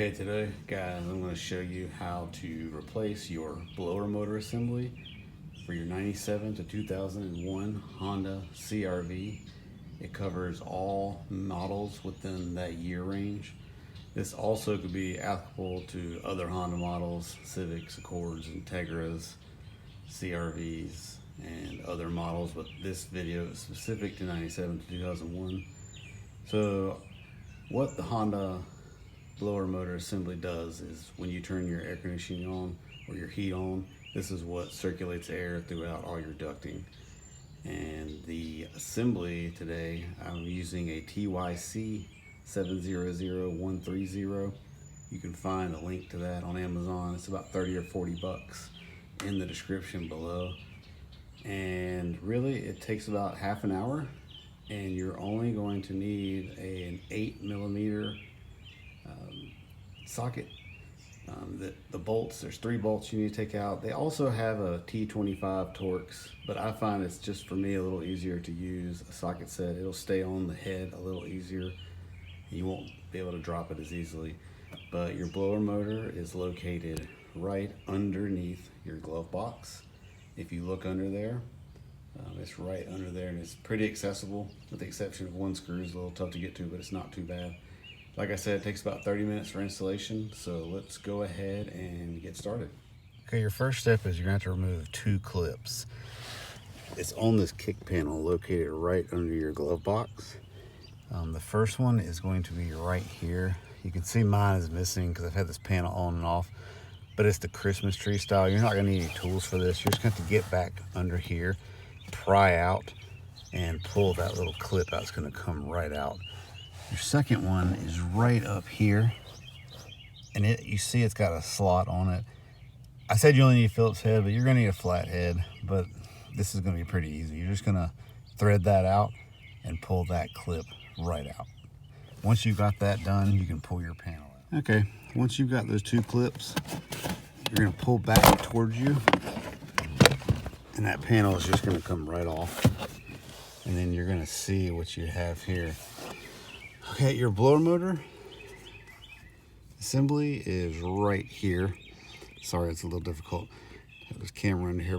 Okay, today, guys, I'm going to show you how to replace your blower motor assembly for your 97 to 2001 Honda CRV. It covers all models within that year range. This also could be applicable to other Honda models, Civics, Accords, Integras, CRVs, and other models, but this video is specific to 97 to 2001. So what the Honda blower motor assembly does is when you turn your air conditioning on or your heat on, this is what circulates air throughout all your ducting. And the assembly today, I'm using a TYC 700130. You can find a link to that on Amazon. It's about 30 or 40 bucks in the description below. And really it takes about half an hour, and you're only going to need an 8mm socket. The bolts, there's 3 bolts you need to take out. They also have a T25 Torx, but I find it's just, for me, a little easier to use a socket set. It'll stay on the head a little easier. You won't be able to drop it as easily. But your blower motor is located right underneath your glove box. If you look under there, it's right under there, and it's pretty accessible, with the exception of one screw is a little tough to get to, but it's not too bad. Like I said, it takes about 30 minutes for installation, so let's go ahead and get started. Okay, your first step is you're going to have to remove 2 clips. It's on this kick panel located right under your glove box. The first one is going to be right here. You can see mine is missing because I've had this panel on and off, but it's the Christmas tree style. You're not going to need any tools for this. You're just going to have to get back under here, pry out, and pull that little clip out. It's going to come right out. Your second one is right up here, and you see it's got a slot on it. I said you only need a Phillips head, but you're going to need a flat head, but this is going to be pretty easy. You're just going to thread that out and pull that clip right out. Once you've got that done, you can pull your panel out. Okay, once you've got those 2 clips, you're going to pull back towards you, and that panel is just going to come right off. And then you're going to see what you have here. Okay, your blower motor assembly is right here. Sorry, it's a little difficult. Have this camera under here,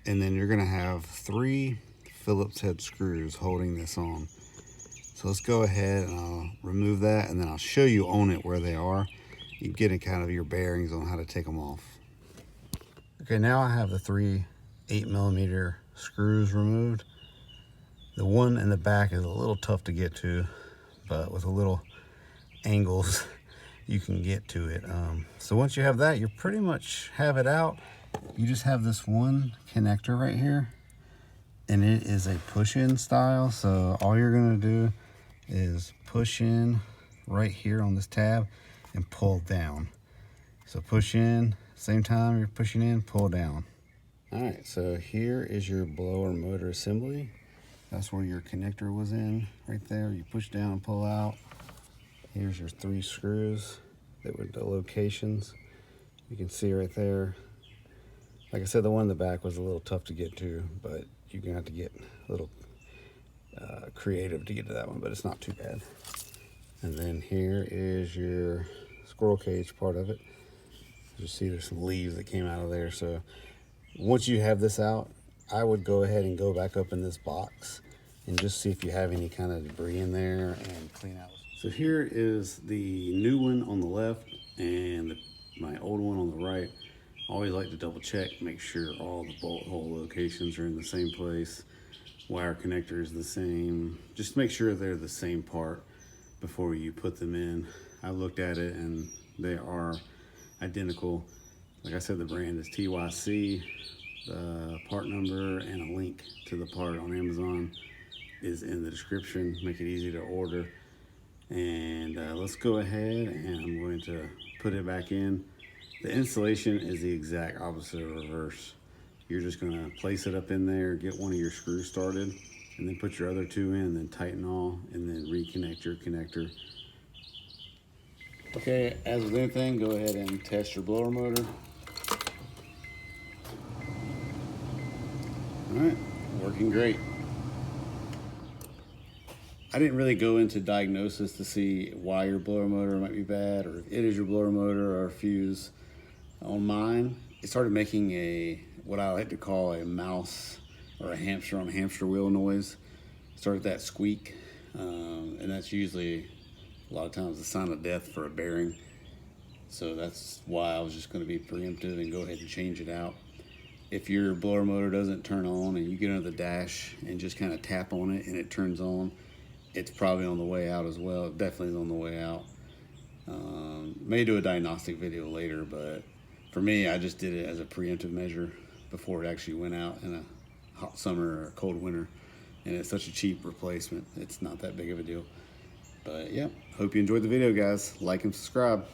and then you're gonna have 3 Phillips head screws holding this on. So let's go ahead and I'll remove that, and then I'll show you on it where they are. You get kind of your bearings on how to take them off. Okay, now I have the 3 8mm screws removed. The one in the back is a little tough to get to, but with a little angles you can get to it. So once you have that, you pretty much have it out. You just have this one connector right here, and it is a push-in style. So all you're gonna do is push in right here on this tab and pull down. So push in, same time you're pushing in, pull down. All right, so here is your blower motor assembly. That's where your connector was in, right there. You push down and pull out. Here's your 3 screws that were the locations. You can see right there. Like I said, the one in the back was a little tough to get to, but you're gonna have to get a little creative to get to that one, but it's not too bad. And then here is your squirrel cage part of it. You see there's some leaves that came out of there. So once you have this out, I would go ahead and go back up in this box and just see if you have any kind of debris in there and clean out. So here is the new one on the left and my old one on the right. I always like to double check, make sure all the bolt hole locations are in the same place. Wire connector is the same. Just make sure they're the same part before you put them in. I looked at it and they are identical. Like I said, the brand is TYC. The part number and a link to the part on Amazon is in the description. Make it easy to order. And let's go ahead, and I'm going to put it back in. The installation is the exact opposite of reverse. You're just going to place it up in there, get one of your screws started, and then put your other 2 in, and then tighten all, and then reconnect your connector. Okay, as with anything, go ahead and test your blower motor. All right, working great. I didn't really go into diagnosis to see why your blower motor might be bad, or if it is your blower motor or a fuse. On mine, it started making what I like to call a mouse or a hamster on a hamster wheel noise. Started that squeak, and that's usually a lot of times a sign of death for a bearing. So that's why I was just going to be preemptive and go ahead and change it out. If your blower motor doesn't turn on and you get under the dash and just kind of tap on it and it turns on, it's probably on the way out as well. It definitely is on the way out. May do a diagnostic video later, but for me, I just did it as a preemptive measure before it actually went out in a hot summer or a cold winter. And it's such a cheap replacement, it's not that big of a deal. But yeah, hope you enjoyed the video, guys. Like and subscribe.